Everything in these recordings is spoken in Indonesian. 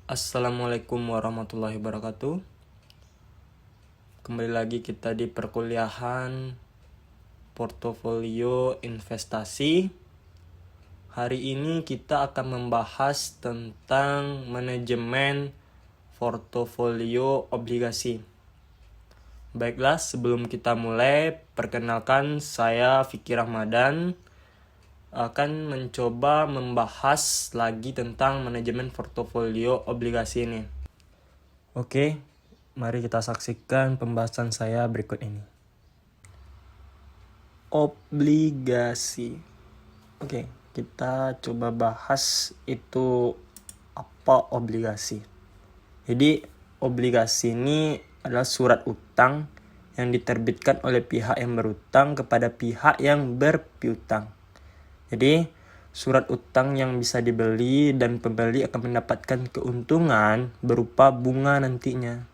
Assalamualaikum warahmatullahi wabarakatuh. Kembali lagi kita di perkuliahan portofolio investasi. Hari ini kita akan membahas tentang manajemen portofolio obligasi. Baiklah, sebelum kita mulai, perkenalkan saya Fikri Ramadan akan mencoba membahas lagi tentang manajemen portofolio obligasi ini. Oke, mari kita saksikan pembahasan saya berikut ini. Obligasi. Oke, kita coba bahas itu apa obligasi. Jadi, obligasi ini adalah surat utang yang diterbitkan oleh pihak yang berutang kepada pihak yang berpiutang. Jadi, surat utang yang bisa dibeli dan pembeli akan mendapatkan keuntungan berupa bunga nantinya.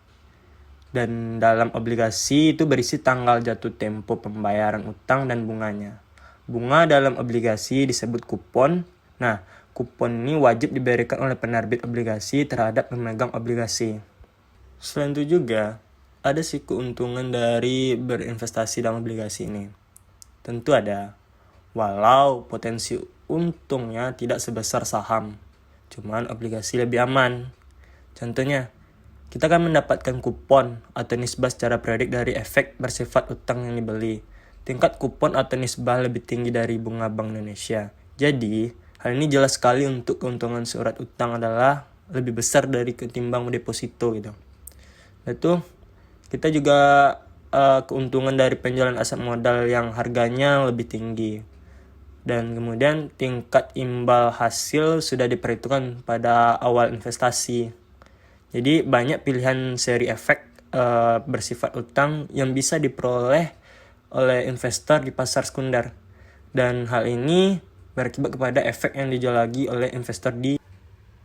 Dan dalam obligasi itu berisi tanggal jatuh tempo pembayaran utang dan bunganya. Bunga dalam obligasi disebut kupon. Nah, kupon ini wajib diberikan oleh penerbit obligasi terhadap pemegang obligasi. Selain itu juga, ada sih keuntungan dari berinvestasi dalam obligasi ini. Tentu ada, walau potensi untungnya tidak sebesar saham. Cuman obligasi lebih aman. Contohnya, kita akan mendapatkan kupon atau nisbah secara periodik dari efek bersifat utang yang dibeli. Tingkat kupon atau nisbah lebih tinggi dari bunga Bank Indonesia. Jadi, hal ini jelas sekali untuk keuntungan surat utang adalah lebih besar dari ketimbang deposito gitu. Itu kita juga keuntungan dari penjualan aset modal yang harganya lebih tinggi. Dan kemudian tingkat imbal hasil sudah diperhitungkan pada awal investasi. Jadi banyak pilihan seri efek bersifat utang yang bisa diperoleh oleh investor di pasar sekunder. Dan hal ini berakibat kepada efek yang dijual lagi oleh investor di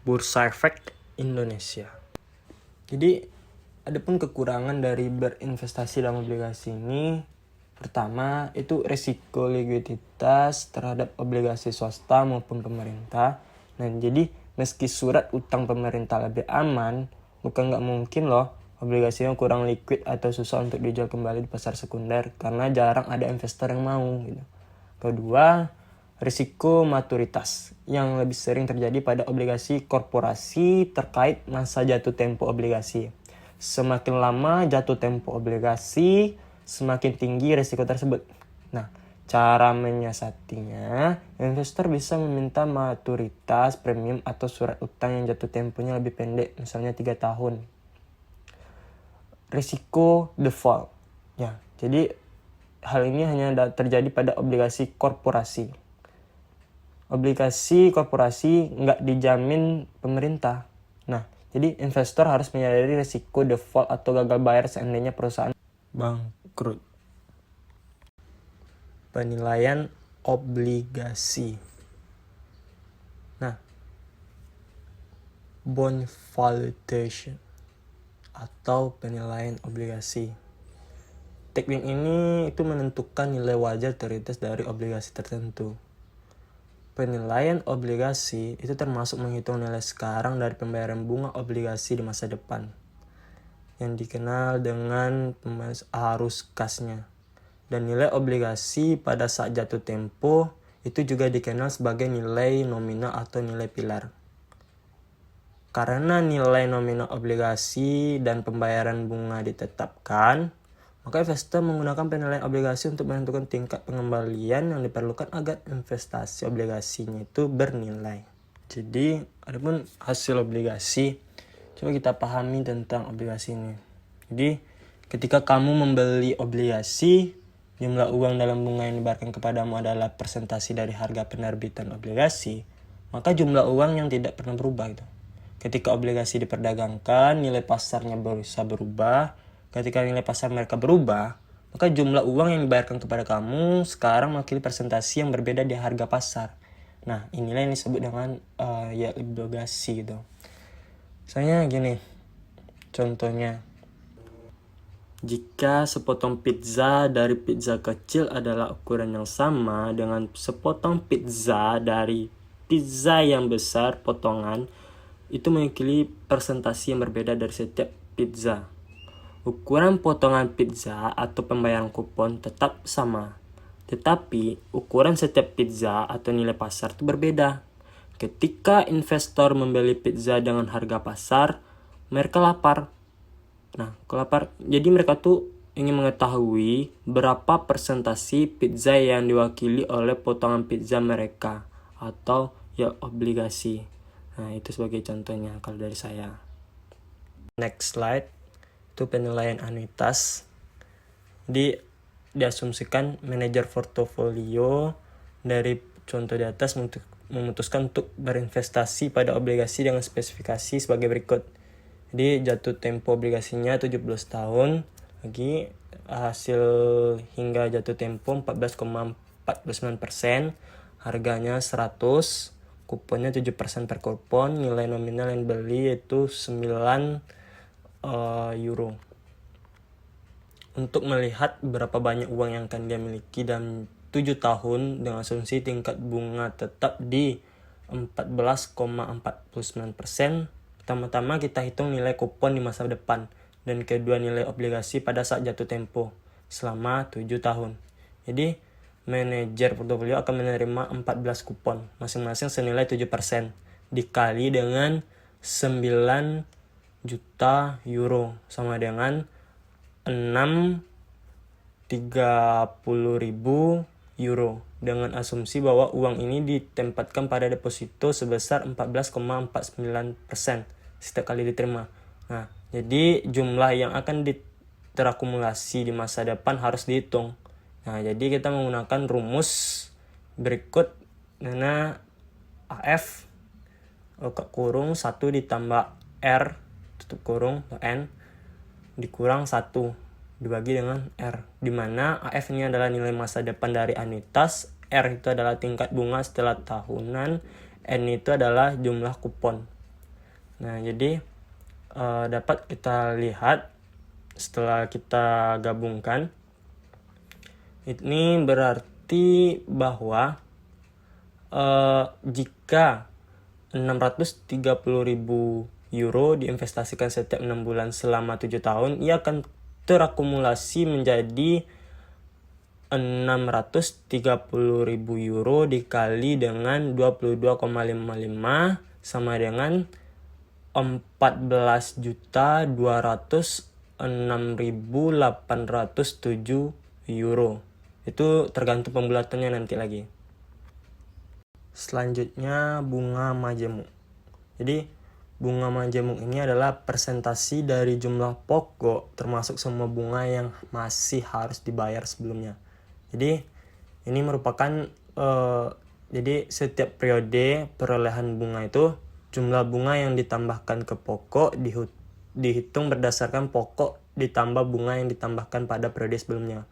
Bursa Efek Indonesia. Jadi adapun kekurangan dari berinvestasi dalam obligasi ini, pertama, itu risiko likuiditas terhadap obligasi swasta maupun pemerintah. Nah, jadi meski surat utang pemerintah lebih aman, bukan nggak mungkin loh obligasinya kurang liquid atau susah untuk dijual kembali di pasar sekunder karena jarang ada investor yang mau. Gitu. Kedua, risiko maturitas yang lebih sering terjadi pada obligasi korporasi terkait masa jatuh tempo obligasi. Semakin lama jatuh tempo obligasi, semakin tinggi risiko tersebut. Nah, cara menyiasatinya, investor bisa meminta maturitas premium atau surat utang yang jatuh temponya lebih pendek, misalnya 3 tahun. Risiko default. Ya, jadi hal ini hanya terjadi pada obligasi korporasi. Obligasi korporasi nggak dijamin pemerintah. Nah, jadi investor harus menyadari risiko default atau gagal bayar seandainya perusahaan bangkrut. Penilaian obligasi. Nah, bond valuation atau penilaian obligasi. Teknik ini itu menentukan nilai wajar teoritis dari obligasi tertentu. Penilaian obligasi itu termasuk menghitung nilai sekarang dari pembayaran bunga obligasi di masa depan, yang dikenal dengan arus kasnya. Dan nilai obligasi pada saat jatuh tempo itu juga dikenal sebagai nilai nominal atau nilai pilar. Karena nilai nominal obligasi dan pembayaran bunga ditetapkan, maka investor menggunakan penilaian obligasi untuk menentukan tingkat pengembalian yang diperlukan agar investasi obligasinya itu bernilai. Jadi, adapun hasil obligasi, coba kita pahami tentang obligasi ini. Jadi, ketika kamu membeli obligasi, jumlah uang dalam bunga yang dibayarkan kepadamu adalah persentase dari harga penerbitan obligasi, maka jumlah uang yang tidak pernah berubah gitu. Ketika obligasi diperdagangkan, nilai pasarnya bisa berubah. Ketika nilai pasar mereka berubah, maka jumlah uang yang dibayarkan kepada kamu sekarang mewakili persentase yang berbeda di harga pasar. Nah, inilah yang disebut dengan obligasi gitu. Misalnya gini, contohnya, jika sepotong pizza dari pizza kecil adalah ukuran yang sama dengan sepotong pizza dari pizza yang besar potongan, itu mewakili persentase yang berbeda dari setiap pizza. Ukuran potongan pizza atau pembayaran kupon tetap sama, tetapi ukuran setiap pizza atau nilai pasar itu berbeda. Ketika investor membeli pizza dengan harga pasar, mereka lapar. Jadi mereka tuh ingin mengetahui berapa persentase pizza yang diwakili oleh potongan pizza mereka atau ya obligasi. Nah, itu sebagai contohnya kalau dari saya. Next slide, itu penilaian anuitas. Diasumsikan manajer portofolio dari contoh di atas memutuskan untuk berinvestasi pada obligasi dengan spesifikasi sebagai berikut. Jadi jatuh tempo obligasinya 17 tahun, lagi hasil hingga jatuh tempo 14,49%, harganya 100, kuponnya 7% per kupon, nilai nominal yang dibeli yaitu 9 euro. Untuk melihat berapa banyak uang yang akan dia miliki dalam 7 tahun dengan asumsi tingkat bunga tetap di 14,49%, pertama-tama kita hitung nilai kupon di masa depan dan kedua nilai obligasi pada saat jatuh tempo selama 7 tahun. Jadi manajer portofolio akan menerima 14 kupon masing-masing senilai 7% dikali dengan 9 juta euro sama dengan 630.000 euro dengan asumsi bahwa uang ini ditempatkan pada deposito sebesar 14,49% setiap kali diterima. Nah, jadi jumlah yang akan terakumulasi di masa depan harus dihitung. Nah, jadi kita menggunakan rumus berikut, mana AF kurung 1 ditambah R tutup kurung N dikurang 1 dibagi dengan R, di mana AF ini adalah nilai masa depan dari anuitas, R itu adalah tingkat bunga setelah tahunan, N itu adalah jumlah kupon. Nah, jadi dapat kita lihat setelah kita gabungkan, ini berarti bahwa jika 630.000 euro diinvestasikan setiap 6 bulan selama 7 tahun, ia akan terakumulasi menjadi 630.000 euro dikali dengan 22,55 sama dengan 14.206.807 euro. Itu tergantung pembulatannya nanti lagi. Selanjutnya bunga majemuk. Jadi bunga majemuk ini adalah persentasi dari jumlah pokok termasuk semua bunga yang masih harus dibayar sebelumnya. Jadi ini merupakan jadi setiap periode perolehan bunga itu jumlah bunga yang ditambahkan ke pokok dihitung berdasarkan pokok ditambah bunga yang ditambahkan pada periode sebelumnya.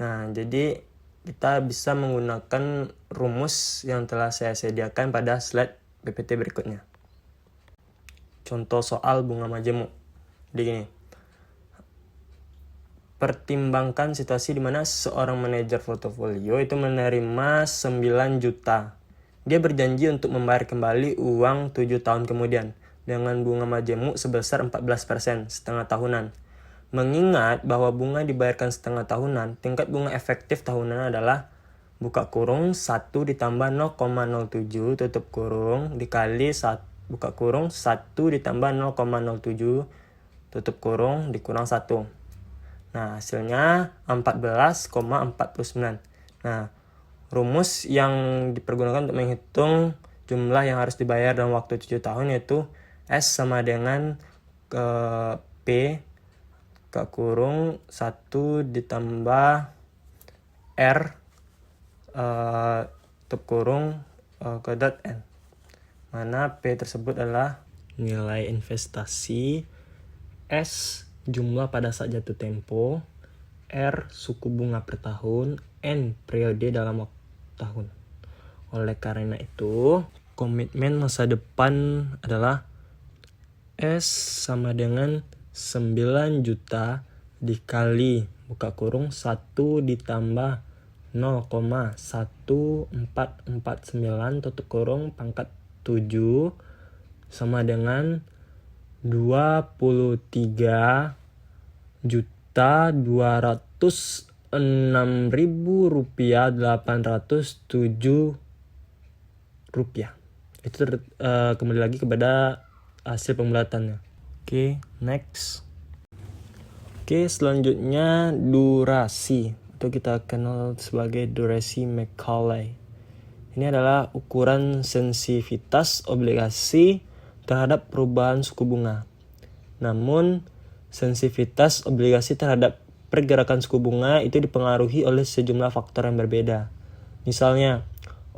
Nah, jadi kita bisa menggunakan rumus yang telah saya sediakan pada slide PPT berikutnya. Contoh soal bunga majemuk. Jadi gini. Pertimbangkan situasi di mana seorang manajer portofolio itu menerima 9 juta. Dia berjanji untuk membayar kembali uang 7 tahun kemudian dengan bunga majemuk sebesar 14% setengah tahunan. Mengingat bahwa bunga dibayarkan setengah tahunan, tingkat bunga efektif tahunan adalah buka kurung 1 ditambah 0,07 tutup kurung dikali 1 buka kurung 1 ditambah 0,07 tutup kurung dikurang 1. Nah, hasilnya 14,49. Nah, rumus yang dipergunakan untuk menghitung jumlah yang harus dibayar dalam waktu 7 tahun yaitu S sama dengan P kurung 1 ditambah R tutup kurung kuadrat N, mana P tersebut adalah nilai investasi, S jumlah pada saat jatuh tempo, R suku bunga per tahun, N periode dalam waktu tahun. Oleh karena itu, komitmen masa depan adalah S sama dengan 9 juta dikali buka kurung 1 ditambah 0,1449 tutup kurung pangkat 7 sama dengan 23.206.807 rupiah. Itu kembali lagi kepada hasil pembulatannya. Oke, next. Oke, selanjutnya durasi, atau kita kenal sebagai durasi Macaulay. Ini adalah ukuran sensitivitas obligasi terhadap perubahan suku bunga. Namun, sensitivitas obligasi terhadap pergerakan suku bunga itu dipengaruhi oleh sejumlah faktor yang berbeda. Misalnya,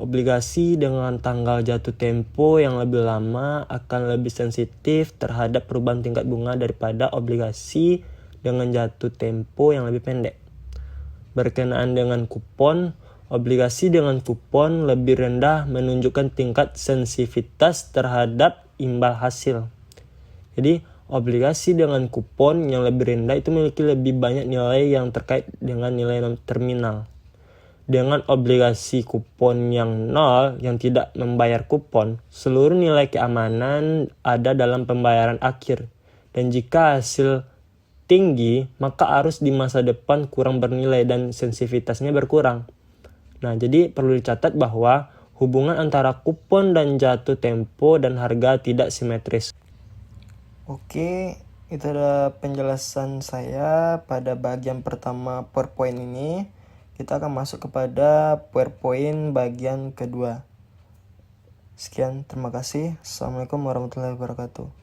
obligasi dengan tanggal jatuh tempo yang lebih lama akan lebih sensitif terhadap perubahan tingkat bunga daripada obligasi dengan jatuh tempo yang lebih pendek. Berkenaan dengan kupon, obligasi dengan kupon lebih rendah menunjukkan tingkat sensitivitas terhadap imbal hasil. Jadi, obligasi dengan kupon yang lebih rendah itu memiliki lebih banyak nilai yang terkait dengan nilai terminal. Dengan obligasi kupon yang nol yang tidak membayar kupon, seluruh nilai keamanan ada dalam pembayaran akhir. Dan jika hasil tinggi, maka arus di masa depan kurang bernilai dan sensitivitasnya berkurang. Nah, jadi perlu dicatat bahwa hubungan antara kupon dan jatuh tempo dan harga tidak simetris. Oke, itu adalah penjelasan saya pada bagian pertama PowerPoint ini. Kita akan masuk kepada PowerPoint bagian kedua. Sekian, terima kasih. Assalamualaikum warahmatullahi wabarakatuh.